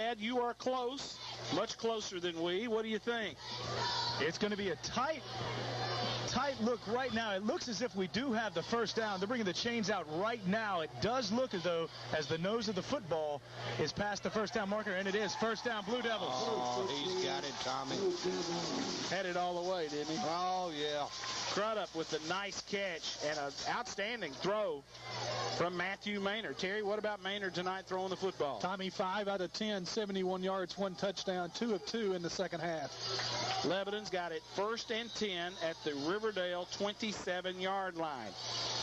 Brad, you are close, much closer than we. What do you think? It's going to be a tight look right now. It looks as if we do have the first down. They're bringing the chains out right now. It does look as though as the nose of the football is past the first down marker, and it is first down, Blue Devils. Oh, he's got it, Tommy. Had it all the way, didn't he? Oh, yeah. Crudup with a nice catch and an outstanding throw from Matthew Maynard. Terry, what about Maynard tonight throwing the football? Tommy, 5 out of 10, 71 yards, 1 touchdown, 2 of 2 in the second half. Lebanon's got it 1st and 10 at the Riverdale 27-yard line.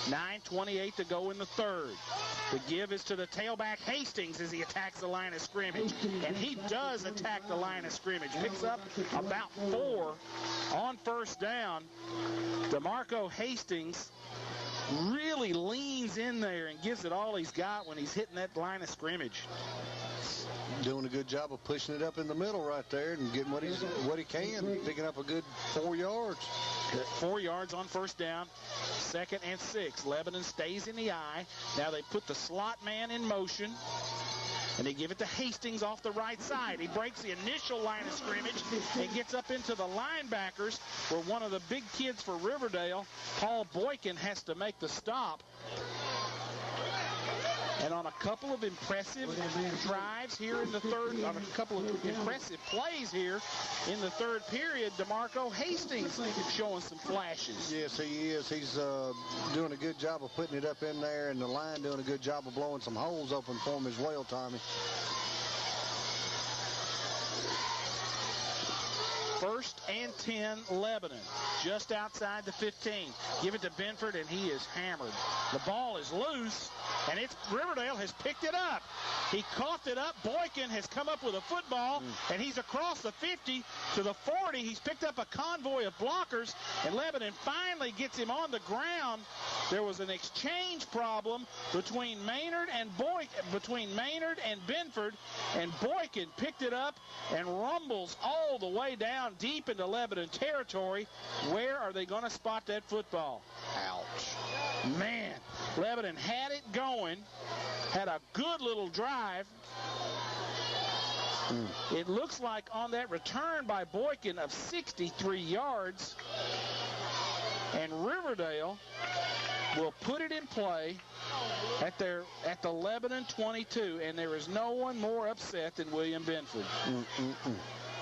9:28 to go in the third. The give is to the tailback Hastings as he attacks the line of scrimmage. And he does attack the line of scrimmage. Picks up about 4 on first down. DeMarco Hastings really leans in there and gives it all he's got when he's hitting that line of scrimmage. Doing a good job of pushing it up in the middle right there and getting what he can, picking up a good 4 yards. 4 yards on first down. 2nd and 6. Lebanon stays in the eye. Now they put the slot man in motion. And they give it to Hastings off the right side. He breaks the initial line of scrimmage and gets up into the linebackers where one of the big kids for Riverdale, Paul Boykin, has to make the stop. And on a couple of impressive drives here in the third, on a couple of impressive plays here in the third period, DeMarco Hastings showing some flashes. Yes, he is. He's doing a good job of putting it up in there, and the line doing a good job of blowing some holes open for him as well, Tommy. 1st and 10, Lebanon, just outside the 15. Give it to Benford, and he is hammered. The ball is loose, and Riverdale has picked it up. He coughed it up. Boykin has come up with a football, and he's across the 50 to the 40. He's picked up a convoy of blockers, and Lebanon finally gets him on the ground. There was an exchange problem between Maynard and Benford, and Boykin picked it up and rumbles all the way down deep into Lebanon territory. Where are they going to spot that football? Ouch. Man, Lebanon had it going, had a good little drive. It looks like on that return by Boykin of 63 yards, and Riverdale will put it in play at the Lebanon 22, and there is no one more upset than William Benford.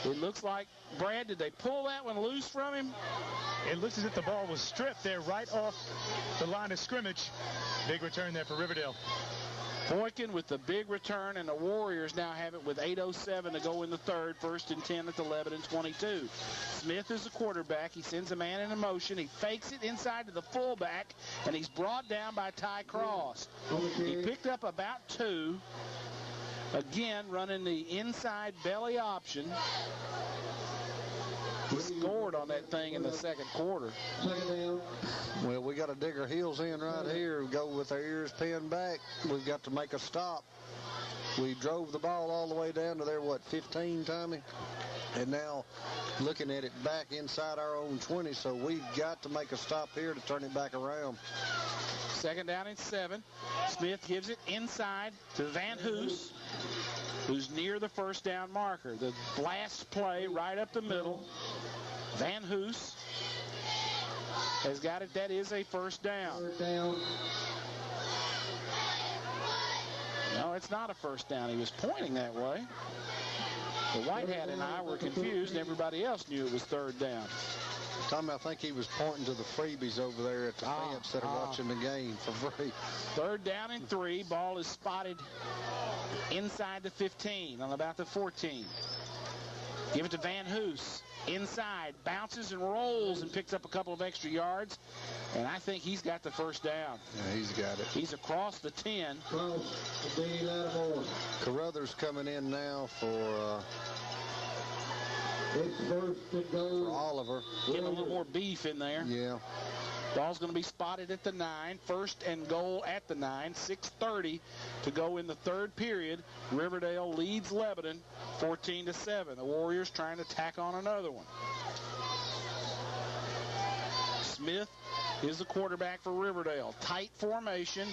It looks like, Brad, did they pull that one loose from him? It looks as if the ball was stripped there right off the line of scrimmage. Big return there for Riverdale. Boykin with the big return, and the Warriors now have it with 8:07 to go in the third. 1st and 10 at the Lebanon 22. Smith is the quarterback. He sends a man in motion. He fakes it inside to the fullback, and he's brought down by Ty Cross. He picked up about 2. Again, running the inside belly option. He scored on that thing in the second quarter. Well, we got to dig our heels in right here. Go with our ears pinned back. We've got to make a stop. We drove the ball all the way down to their, 15, Tommy? And now looking at it back inside our own 20, so we've got to make a stop here to turn it back around. 2nd down and 7. Smith gives it inside to Van Hoos, who's near the first down marker. The blast play right up the middle. Van Hoos has got it. That is a first down. No, it's not a first down. He was pointing that way. The white hat and I were confused. Everybody else knew it was 3rd down. Tommy, I think he was pointing to the freebies over there at the fence that are watching the game for free. 3rd down and 3. Ball is spotted inside the 15 on about the 14. Give it to Van Hoos. Inside, bounces and rolls and picks up a couple of extra yards. And I think he's got the first down. Yeah, he's got it. He's across the 10. Carruthers coming in now for Oliver. Getting a little more beef in there. Yeah. Ball's going to be spotted at the 9. 1st and goal at the 9. 6:30 to go in the third period. Riverdale leads Lebanon 14-7. The Warriors trying to tack on another one. Smith is the quarterback for Riverdale. Tight formation.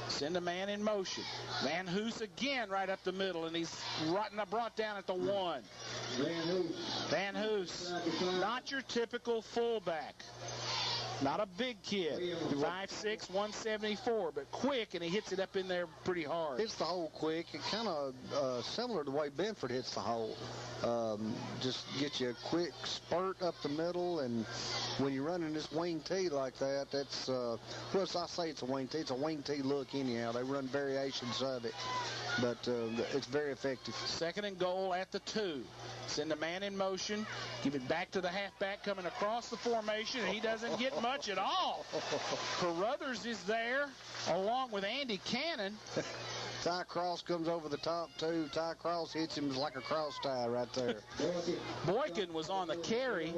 Send a man in motion. Van Hoos again right up the middle, and he's brought down at the 1. Van Hoos, not your typical fullback. Not a big kid, 5'6", 174, but quick, and he hits it up in there pretty hard. Hits the hole quick. It kind of similar to the way Benford hits the hole. Just get you a quick spurt up the middle, and when you're running this wing tee like that, that's, plus I say it's a wing tee. It's a wing tee look anyhow. They run variations of it, but it's very effective. 2nd and goal at the 2. Send a man in motion. Give it back to the halfback coming across the formation, and he doesn't get much at all. Carruthers is there along with Andy Cannon. Ty Cross comes over the top, too. Ty Cross hits him like a cross tie right there. Boykin was on the carry,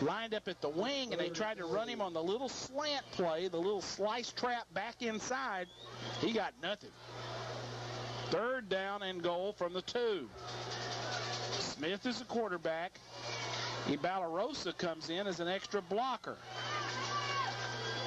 lined up at the wing, and they tried to run him on the little slant play, the little slice trap back inside. He got nothing. 3rd down and goal from the 2. Smith is the quarterback. Ibalarosa comes in as an extra blocker.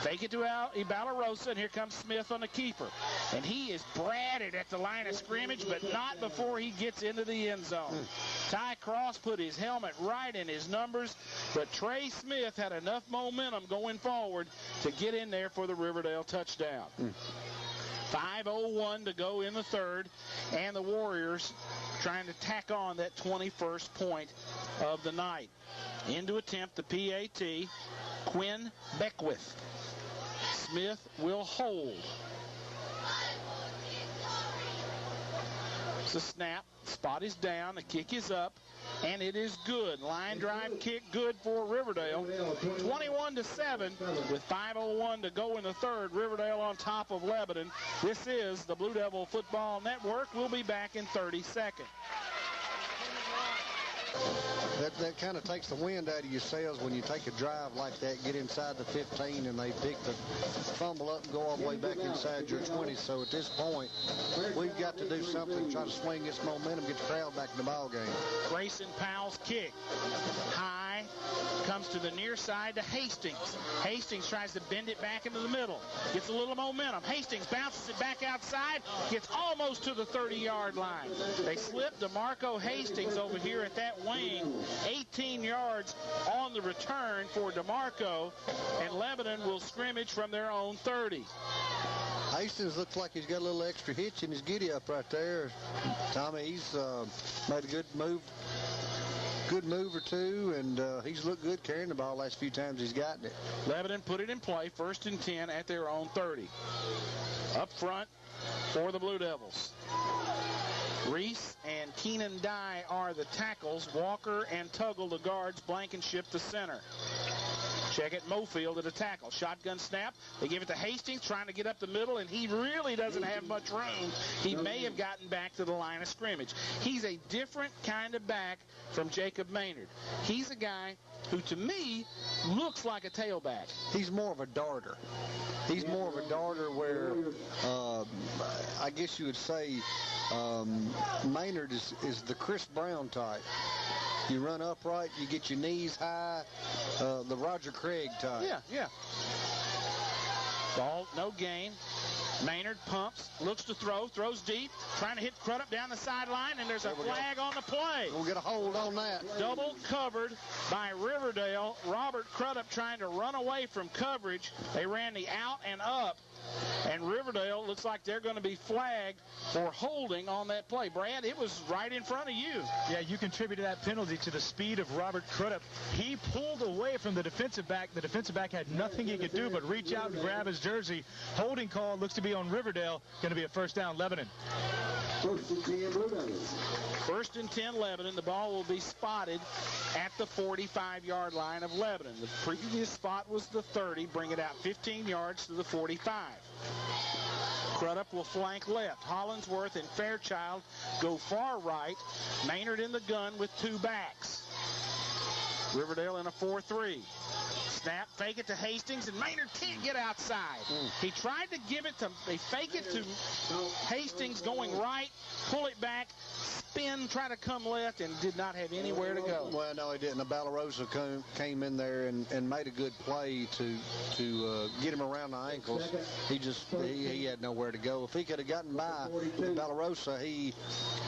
Fake it to Ibalarosa, and here comes Smith on the keeper. And he is bratted at the line of scrimmage, but not before he gets into the end zone. Ty Cross put his helmet right in his numbers, but Trey Smith had enough momentum going forward to get in there for the Riverdale touchdown. 5:01 to go in the 3rd, and the Warriors trying to tack on that 21st point of the night. In to attempt the PAT, Quinn Beckwith. Smith will hold. It's a snap. Spot is down. The kick is up. And it is good. Line drive kick good for Riverdale. 21-7 with 5:01 to go in the 3rd. Riverdale on top of Lebanon. This is the Blue Devil Football Network. We'll be back in 30 seconds. That kind of takes the wind out of your sails when you take a drive like that, get inside the 15, and they pick the fumble up and go all the way back inside your 20. So at this point, we've got to do something, try to swing this momentum, get the crowd back in the ball game. Grayson Powell's kick. High, comes to the near side to Hastings. Hastings tries to bend it back into the middle. Gets a little momentum. Hastings bounces it back outside, gets almost to the 30-yard line. They slip DeMarco Hastings over here at that wing. 18 yards on the return for DeMarco, and Lebanon will scrimmage from their own 30. Hastings looks like he's got a little extra hitch in his giddy-up right there. Tommy, he's made a good move or two, and he's looked good carrying the ball the last few times he's gotten it. Lebanon put it in play, 1st and 10 at their own 30. Up front for the Blue Devils. Reese and Keenan Dye are the tackles. Walker and Tuggle the guards. Blankenship the center. Check it, Mofield at a tackle. Shotgun snap. They give it to Hastings, trying to get up the middle, and he really doesn't have much room. He may have gotten back to the line of scrimmage. He's a different kind of back from Jacob Maynard. He's a guy who, to me, looks like a tailback. He's more of a darter. He's more of a darter where I guess you would say Maynard is the Chris Brown type. You run upright, you get your knees high, the Roger Craig type. Yeah. Ball, no gain. Maynard pumps, looks to throw, throws deep, trying to hit Crudup down the sideline, and there's a flag on the play. We'll get a hold on that. Double covered by Riverdale. Robert Crudup trying to run away from coverage. They ran the out and up, and Riverdale looks like they're going to be flagged for holding on that play. Brad, it was right in front of you. Yeah, you contributed that penalty to the speed of Robert Crudup. He pulled away from the defensive back. The defensive back had nothing he could do but reach out and grab his jersey. Holding call looks to be on Riverdale. Going to be a 1st down, Lebanon. 1st and 10, Lebanon. The ball will be spotted at the 45-yard line of Lebanon. The previous spot was the 30. Bring it out 15 yards to the 45. Crudup will flank left. Hollingsworth and Fairchild go far right. Maynard in the gun with 2 backs. Riverdale in a 4-3. Snap, fake it to Hastings, and Maynard can't get outside. He tried to give it to, they fake it to Hastings going right, pull it back, spin, try to come left, and did not have anywhere to go. Well, no, he didn't. The Balarosa came in there and made a good play to get him around the ankles. He had nowhere to go. If he could have gotten by Balarosa, he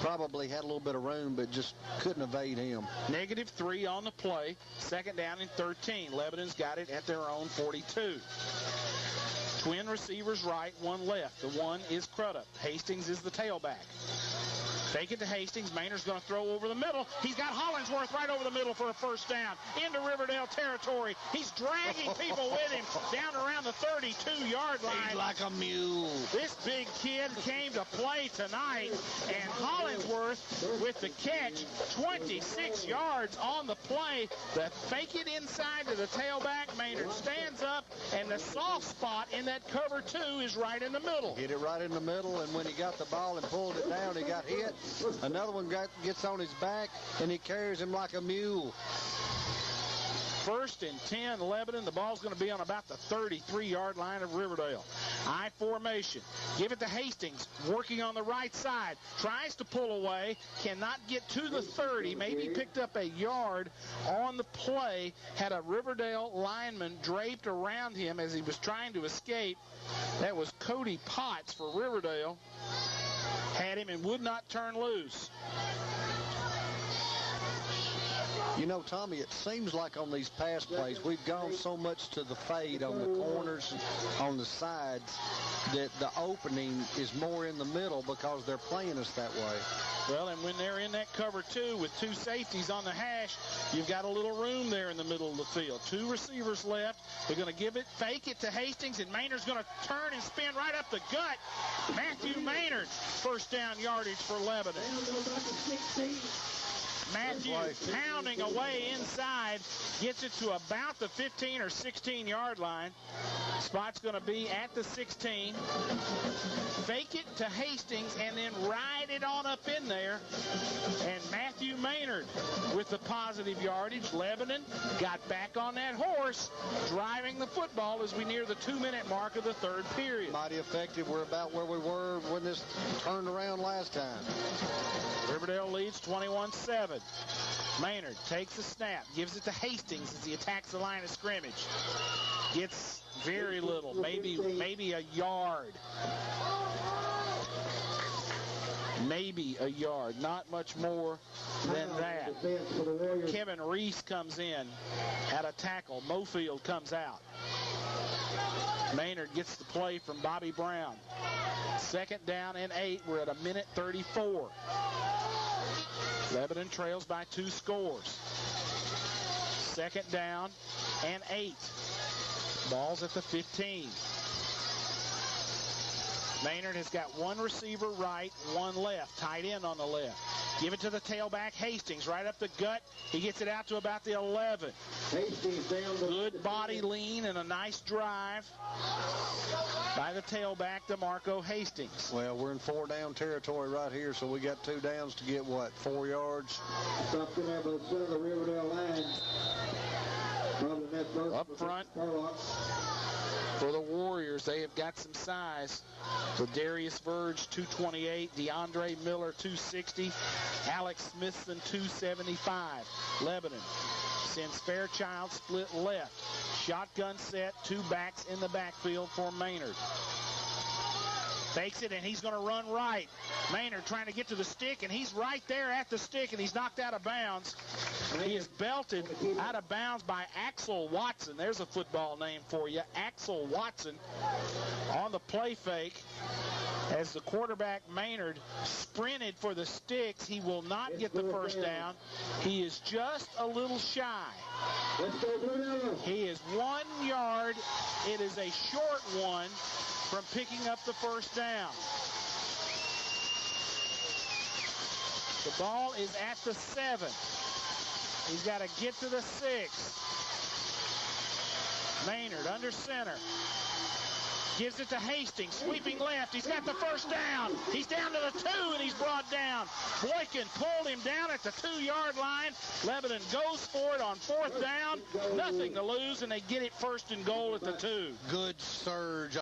probably had a little bit of room, but just couldn't evade him. -3 on the play. Second down and 13. Lebanon's got it at their own 42. Twin receivers right, one left. The one is Crudup. Hastings is the tailback. Fake it to Hastings. Maynard's going to throw over the middle. He's got Hollingsworth right over the middle for a first down. Into Riverdale territory. He's dragging people with him down around the 32-yard line. He's like a mule. This big kid came to play tonight, and Hollingsworth with the catch, 26 yards on the play. The fake it inside to the tailback. Maynard stands up, and the soft spot in that cover 2 is right in the middle. Hit it right in the middle, and when he got the ball and pulled it down, he got hit. Another one gets on his back, and he carries him like a mule. First and 10, Lebanon. The ball's going to be on about the 33-yard line of Riverdale. I formation. Give it to Hastings, working on the right side. Tries to pull away, cannot get to the 30. Maybe picked up a yard on the play. Had a Riverdale lineman draped around him as he was trying to escape. That was Cody Potts for Riverdale. Had him and would not turn loose. You know, Tommy, it seems like on these pass plays, we've gone so much to the fade on the corners, on the sides, that the opening is more in the middle because they're playing us that way. Well, and when they're in that cover 2 with 2 safeties on the hash, you've got a little room there in the middle of the field. 2 receivers left. They're going to give it, fake it to Hastings, and Maynard's going to turn and spin right up the gut. Matthew Maynard, first down yardage for Lebanon. Matthew pounding away inside, gets it to about the 15 or 16-yard line. Spot's going to be at the 16. Fake it to Hastings and then ride it on up in there. And Matthew Maynard with the positive yardage. Lebanon got back on that horse, driving the football as we near the 2-minute mark of the third period. Mighty effective. We're about where we were when this turned around last time. Riverdale leads 21-7. Maynard takes the snap, gives it to Hastings as he attacks the line of scrimmage. Gets very little, maybe a yard. Maybe a yard, not much more than that. Kevin Reese comes in at a tackle. Mofield comes out. Maynard gets the play from Bobby Brown. Second down and 8. We're at 1:34. Lebanon trails by 2 scores. Second down and 8. Ball's at the 15. Maynard has got 1 receiver right, 1 left, tight end on the left. Give it to the tailback, Hastings, right up the gut. He gets it out to about the 11. Good body lean and a nice drive by the tailback, DeMarco Hastings. Well, we're in 4-down territory right here, so we got 2 downs to get, 4 yards? Up front for the Warriors, they have got some size. With Darius Verge, 228. DeAndre Miller, 260. Alex Smithson, 275. Lebanon sends Fairchild split left. Shotgun set, 2 backs in the backfield for Maynard. Fakes it, and he's going to run right. Maynard trying to get to the stick, and he's right there at the stick, and he's knocked out of bounds. He is belted out of bounds by Axel Watson. There's a football name for you. Axel Watson on the play fake. As the quarterback, Maynard, sprinted for the sticks, he will not get the first down. He is just a little shy. He is 1 yard. It is a short one from picking up the first down. The ball is at the 7. He's got to get to the 6. Maynard under center. Gives it to Hastings, sweeping left. He's got the first down. He's down to the 2, and he's brought down. Boykin pulled him down at the 2-yard line. Lebanon goes for it on 4th down. Nothing to lose, and they get it 1st and goal at the 2. Good surge